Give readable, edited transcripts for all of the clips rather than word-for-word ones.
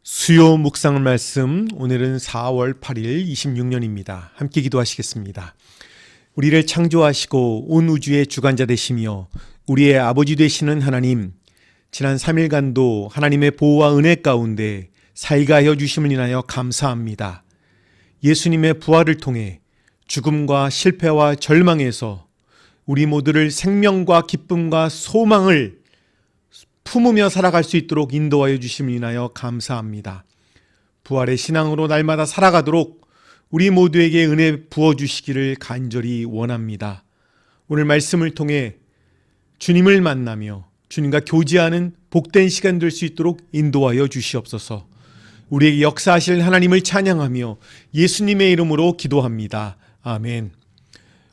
수요 묵상 말씀, 오늘은 4월 8일 26년입니다. 함께 기도하시겠습니다. 우리를 창조하시고 온 우주의 주관자 되시며 우리의 아버지 되시는 하나님, 지난 3일간도 하나님의 보호와 은혜 가운데 살게 하여 주심을 인하여 감사합니다. 예수님의 부활을 통해 죽음과 실패와 절망에서 우리 모두를 생명과 기쁨과 소망을 품으며 살아갈 수 있도록 인도하여 주심을 인하여 감사합니다. 부활의 신앙으로 날마다 살아가도록 우리 모두에게 은혜 부어주시기를 간절히 원합니다. 오늘 말씀을 통해 주님을 만나며 주님과 교제하는 복된 시간 될 수 있도록 인도하여 주시옵소서. 우리에게 역사하실 하나님을 찬양하며 예수님의 이름으로 기도합니다. 아멘.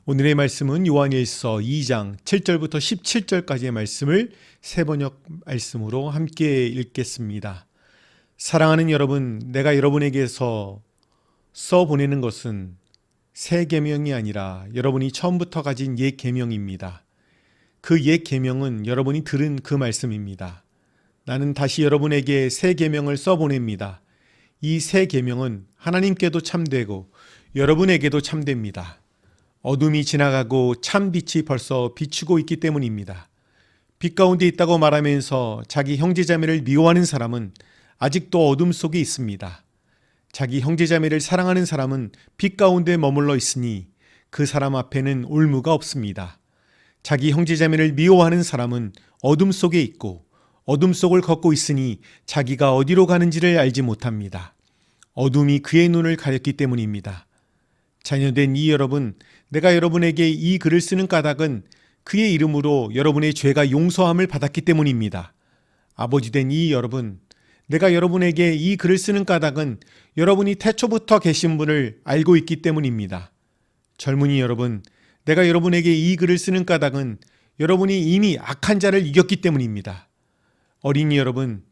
오늘의 말씀은 요한일서 2장 7절부터 17절까지의 말씀을 새번역 말씀으로 함께 읽겠습니다. 사랑하는 여러분, 내가 여러분에게서 써보내는 것은 새 계명이 아니라 여러분이 처음부터 가진 옛 계명입니다. 그 옛 계명은 여러분이 들은 그 말씀입니다. 나는 다시 여러분에게 새 계명을 써보냅니다. 이 새 계명은 하나님께도 참되고 여러분에게도 참됩니다. 어둠이 지나가고 참 빛이 벌써 비추고 있기 때문입니다. 빛 가운데 있다고 말하면서 자기 형제자매를 미워하는 사람은 아직도 어둠 속에 있습니다. 자기 형제자매를 사랑하는 사람은 빛 가운데 머물러 있으니 그 사람 앞에는 올무가 없습니다. 자기 형제자매를 미워하는 사람은 어둠 속에 있고 어둠 속을 걷고 있으니 자기가 어디로 가는지를 알지 못합니다. 어둠이 그의 눈을 가렸기 때문입니다. 자녀된 이 여러분, 내가 여러분에게 이 글을 쓰는 까닭은 그의 이름으로 여러분의 죄가 용서함을 받았기 때문입니다. 아버지 된 이 여러분, 내가 여러분에게 이 글을 쓰는 까닭은 여러분이 태초부터 계신 분을 알고 있기 때문입니다. 젊은이 여러분, 내가 여러분에게 이 글을 쓰는 까닭은 여러분이 이미 악한 자를 이겼기 때문입니다. 어린이 여러분,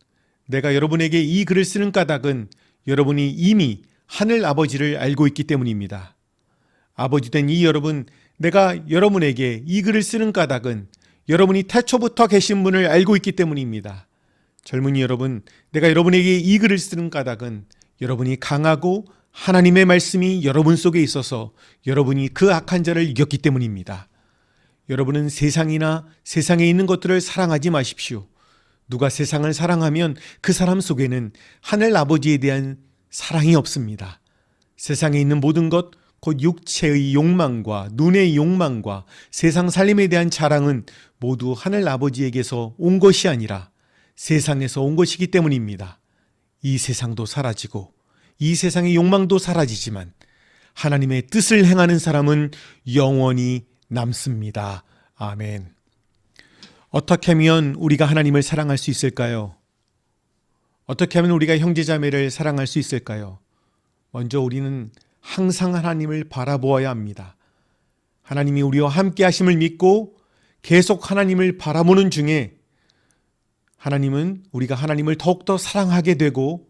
내가 여러분에게 이 글을 쓰는 까닭은 여러분이 이미 하늘 아버지를 알고 있기 때문입니다. 아버지 된 이 여러분, 내가 여러분에게 이 글을 쓰는 까닭은 여러분이 태초부터 계신 분을 알고 있기 때문입니다. 젊은이 여러분, 내가 여러분에게 이 글을 쓰는 까닭은 여러분이 강하고 하나님의 말씀이 여러분 속에 있어서 여러분이 그 악한 자를 이겼기 때문입니다. 여러분은 세상이나 세상에 있는 것들을 사랑하지 마십시오. 누가 세상을 사랑하면 그 사람 속에는 하늘 아버지에 대한 사랑이 없습니다. 세상에 있는 모든 것, 곧 육체의 욕망과 눈의 욕망과 세상 살림에 대한 자랑은 모두 하늘 아버지에게서 온 것이 아니라 세상에서 온 것이기 때문입니다. 이 세상도 사라지고 이 세상의 욕망도 사라지지만 하나님의 뜻을 행하는 사람은 영원히 남습니다. 아멘. 어떻게 하면 우리가 하나님을 사랑할 수 있을까요? 어떻게 하면 우리가 형제자매를 사랑할 수 있을까요? 먼저 우리는 항상 하나님을 바라보아야 합니다. 하나님이 우리와 함께 하심을 믿고 계속 하나님을 바라보는 중에 하나님은 우리가 하나님을 더욱더 사랑하게 되고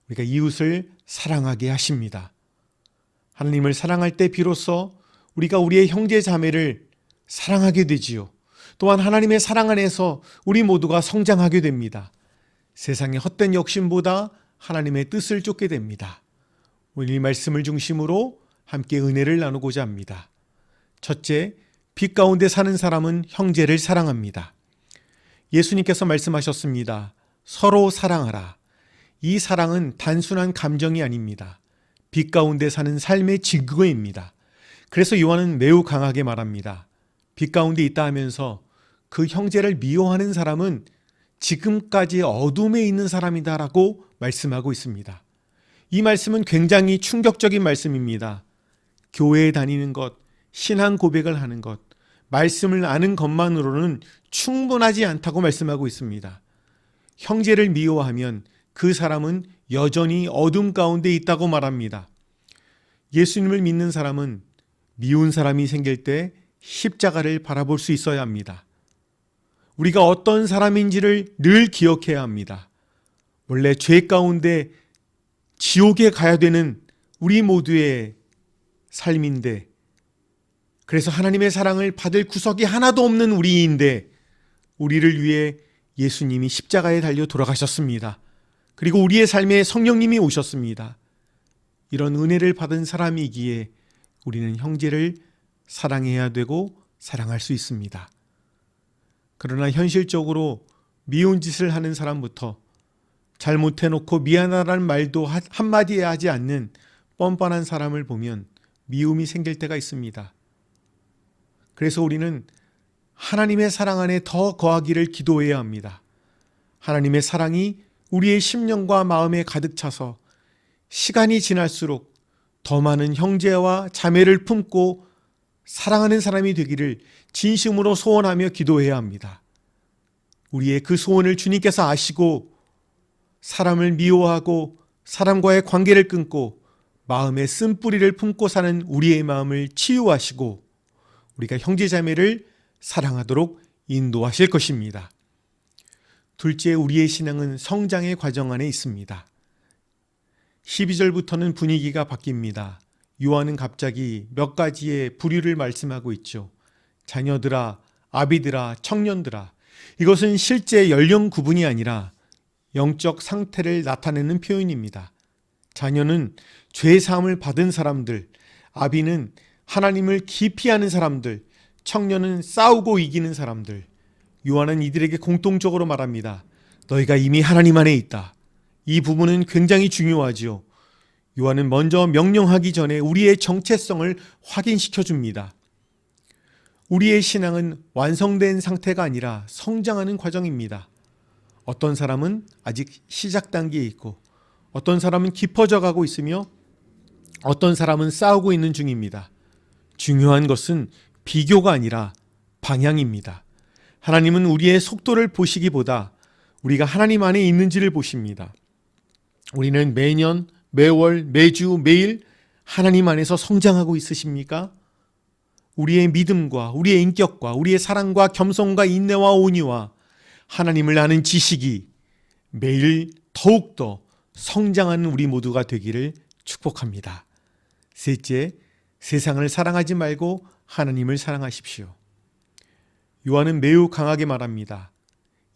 우리가 이웃을 사랑하게 하십니다. 하나님을 사랑할 때 비로소 우리가 우리의 형제 자매를 사랑하게 되지요. 또한 하나님의 사랑 안에서 우리 모두가 성장하게 됩니다. 세상의 헛된 욕심보다 하나님의 뜻을 쫓게 됩니다. 오늘 이 말씀을 중심으로 함께 은혜를 나누고자 합니다. 첫째, 빛 가운데 사는 사람은 형제를 사랑합니다. 예수님께서 말씀하셨습니다. 서로 사랑하라. 이 사랑은 단순한 감정이 아닙니다. 빛 가운데 사는 삶의 증거입니다. 그래서 요한은 매우 강하게 말합니다. 빛 가운데 있다 하면서 그 형제를 미워하는 사람은 지금까지 어둠에 있는 사람이다라고 말씀하고 있습니다. 이 말씀은 굉장히 충격적인 말씀입니다. 교회에 다니는 것, 신앙 고백을 하는 것, 말씀을 아는 것만으로는 충분하지 않다고 말씀하고 있습니다. 형제를 미워하면 그 사람은 여전히 어둠 가운데 있다고 말합니다. 예수님을 믿는 사람은 미운 사람이 생길 때 십자가를 바라볼 수 있어야 합니다. 우리가 어떤 사람인지를 늘 기억해야 합니다. 원래 죄 가운데 지옥에 가야 되는 우리 모두의 삶인데, 그래서 하나님의 사랑을 받을 구석이 하나도 없는 우리인데 우리를 위해 예수님이 십자가에 달려 돌아가셨습니다. 그리고 우리의 삶에 성령님이 오셨습니다. 이런 은혜를 받은 사람이기에 우리는 형제를 사랑해야 되고 사랑할 수 있습니다. 그러나 현실적으로 미운 짓을 하는 사람부터 잘못해놓고 미안하다는 말도 한마디 하지 않는 뻔뻔한 사람을 보면 미움이 생길 때가 있습니다. 그래서 우리는 하나님의 사랑 안에 더 거하기를 기도해야 합니다. 하나님의 사랑이 우리의 심령과 마음에 가득 차서 시간이 지날수록 더 많은 형제와 자매를 품고 사랑하는 사람이 되기를 진심으로 소원하며 기도해야 합니다. 우리의 그 소원을 주님께서 아시고 사람을 미워하고 사람과의 관계를 끊고 마음의 쓴뿌리를 품고 사는 우리의 마음을 치유하시고 우리가 형제자매를 사랑하도록 인도하실 것입니다. 둘째, 우리의 신앙은 성장의 과정 안에 있습니다. 12절부터는 분위기가 바뀝니다. 요한은 갑자기 몇 가지의 부류를 말씀하고 있죠. 자녀들아, 아비들아, 청년들아. 이것은 실제 연령 구분이 아니라 영적 상태를 나타내는 표현입니다. 자녀는 죄사함을 받은 사람들, 아비는 하나님을 깊이 아는 사람들, 청년은 싸우고 이기는 사람들. 요한은 이들에게 공통적으로 말합니다. 너희가 이미 하나님 안에 있다. 이 부분은 굉장히 중요하지요. 요한은 먼저 명령하기 전에 우리의 정체성을 확인시켜 줍니다. 우리의 신앙은 완성된 상태가 아니라 성장하는 과정입니다. 어떤 사람은 아직 시작 단계에 있고 어떤 사람은 깊어져 가고 있으며 어떤 사람은 싸우고 있는 중입니다. 중요한 것은 비교가 아니라 방향입니다. 하나님은 우리의 속도를 보시기보다 우리가 하나님 안에 있는지를 보십니다. 우리는 매년, 매월, 매주, 매일 하나님 안에서 성장하고 있으십니까? 우리의 믿음과 우리의 인격과 우리의 사랑과 겸손과 인내와 온유와 하나님을 아는 지식이 매일 더욱더 성장하는 우리 모두가 되기를 축복합니다. 셋째, 세상을 사랑하지 말고 하나님을 사랑하십시오. 요한은 매우 강하게 말합니다.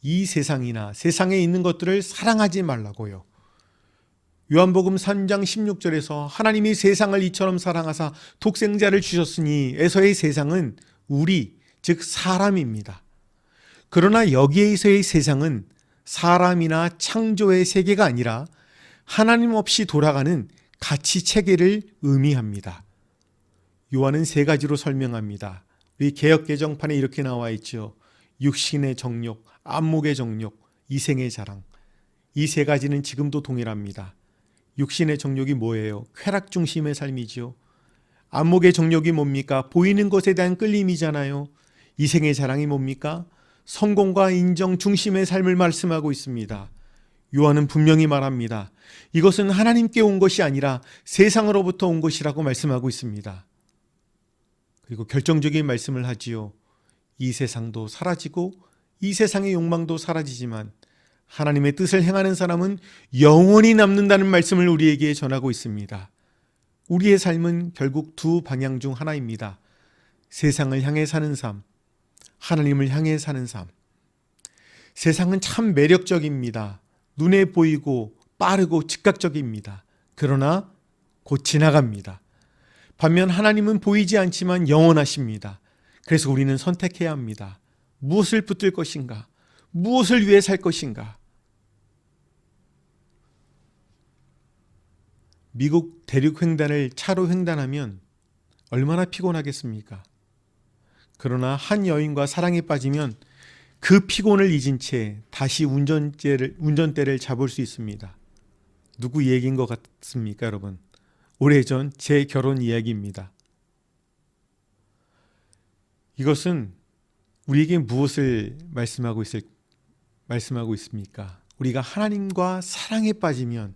이 세상이나 세상에 있는 것들을 사랑하지 말라고요. 요한복음 3장 16절에서 하나님이 세상을 이처럼 사랑하사 독생자를 주셨으니 에서의 세상은 우리, 즉 사람입니다. 그러나 여기에서의 세상은 사람이나 창조의 세계가 아니라 하나님 없이 돌아가는 가치 체계를 의미합니다. 요한은 세 가지로 설명합니다. 우리 개역 개정판에 이렇게 나와 있죠. 육신의 정욕, 안목의 정욕, 이생의 자랑. 이 세 가지는 지금도 동일합니다. 육신의 정욕이 뭐예요? 쾌락 중심의 삶이죠. 안목의 정욕이 뭡니까? 보이는 것에 대한 끌림이잖아요. 이생의 자랑이 뭡니까? 성공과 인정 중심의 삶을 말씀하고 있습니다. 요한은 분명히 말합니다. 이것은 하나님께 온 것이 아니라 세상으로부터 온 것이라고 말씀하고 있습니다. 그리고 결정적인 말씀을 하지요. 이 세상도 사라지고 이 세상의 욕망도 사라지지만 하나님의 뜻을 행하는 사람은 영원히 남는다는 말씀을 우리에게 전하고 있습니다. 우리의 삶은 결국 두 방향 중 하나입니다. 세상을 향해 사는 삶, 하나님을 향해 사는 삶. 세상은 참 매력적입니다. 눈에 보이고 빠르고 즉각적입니다. 그러나 곧 지나갑니다. 반면 하나님은 보이지 않지만 영원하십니다. 그래서 우리는 선택해야 합니다. 무엇을 붙들 것인가? 무엇을 위해 살 것인가? 미국 대륙 횡단을 차로 횡단하면 얼마나 피곤하겠습니까? 그러나 한 여인과 사랑에 빠지면 그 피곤을 잊은 채 다시 운전대를 잡을 수 있습니다. 누구 얘기인 것 같습니까, 여러분? 오래전 제 결혼 이야기입니다. 이것은 우리에게 무엇을 말씀하고 있습니까? 우리가 하나님과 사랑에 빠지면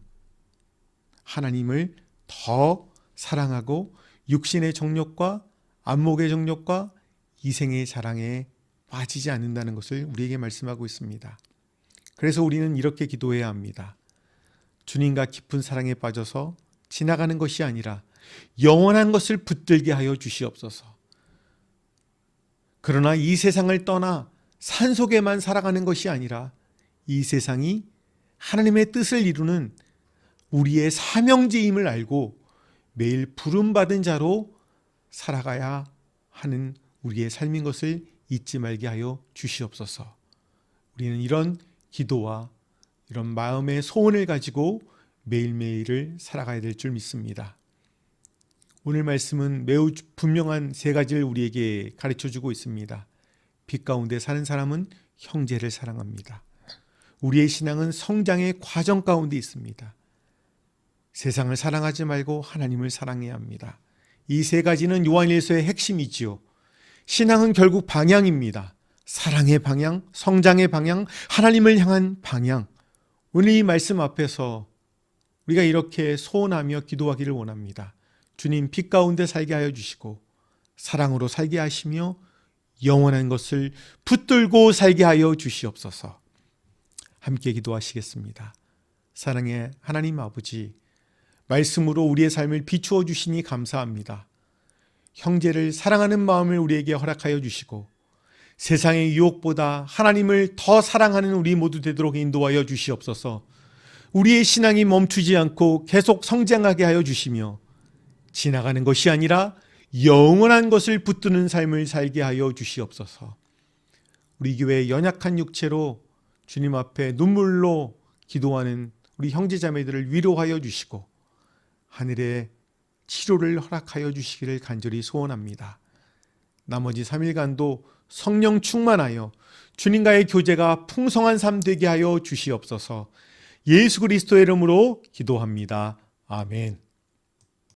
하나님을 더 사랑하고 육신의 정욕과 안목의 정욕과 이생의 자랑에 빠지지 않는다는 것을 우리에게 말씀하고 있습니다. 그래서 우리는 이렇게 기도해야 합니다. 주님과 깊은 사랑에 빠져서 지나가는 것이 아니라 영원한 것을 붙들게 하여 주시옵소서. 그러나 이 세상을 떠나 산속에만 살아가는 것이 아니라 이 세상이 하나님의 뜻을 이루는 우리의 사명제임을 알고 매일 부름받은 자로 살아가야 하는 우리의 삶인 것을 잊지 말게 하여 주시옵소서. 우리는 이런 기도와 이런 마음의 소원을 가지고 매일매일을 살아가야 될 줄 믿습니다. 오늘 말씀은 매우 분명한 세 가지를 우리에게 가르쳐주고 있습니다. 빛 가운데 사는 사람은 형제를 사랑합니다. 우리의 신앙은 성장의 과정 가운데 있습니다. 세상을 사랑하지 말고 하나님을 사랑해야 합니다. 이 세 가지는 요한일서의 핵심이지요. 신앙은 결국 방향입니다. 사랑의 방향, 성장의 방향, 하나님을 향한 방향. 오늘 이 말씀 앞에서 우리가 이렇게 소원하며 기도하기를 원합니다. 주님, 빛 가운데 살게 하여 주시고 사랑으로 살게 하시며 영원한 것을 붙들고 살게 하여 주시옵소서. 함께 기도하시겠습니다. 사랑의 하나님 아버지, 말씀으로 우리의 삶을 비추어 주시니 감사합니다. 형제를 사랑하는 마음을 우리에게 허락하여 주시고 세상의 유혹보다 하나님을 더 사랑하는 우리 모두 되도록 인도하여 주시옵소서. 우리의 신앙이 멈추지 않고 계속 성장하게 하여 주시며 지나가는 것이 아니라 영원한 것을 붙드는 삶을 살게 하여 주시옵소서. 우리 교회의 연약한 육체로 주님 앞에 눈물로 기도하는 우리 형제자매들을 위로하여 주시고 하늘의 치료를 허락하여 주시기를 간절히 소원합니다. 나머지 3일간도 성령 충만하여 주님과의 교제가 풍성한 삶 되게 하여 주시옵소서. 예수 그리스도의 이름으로 기도합니다. 아멘.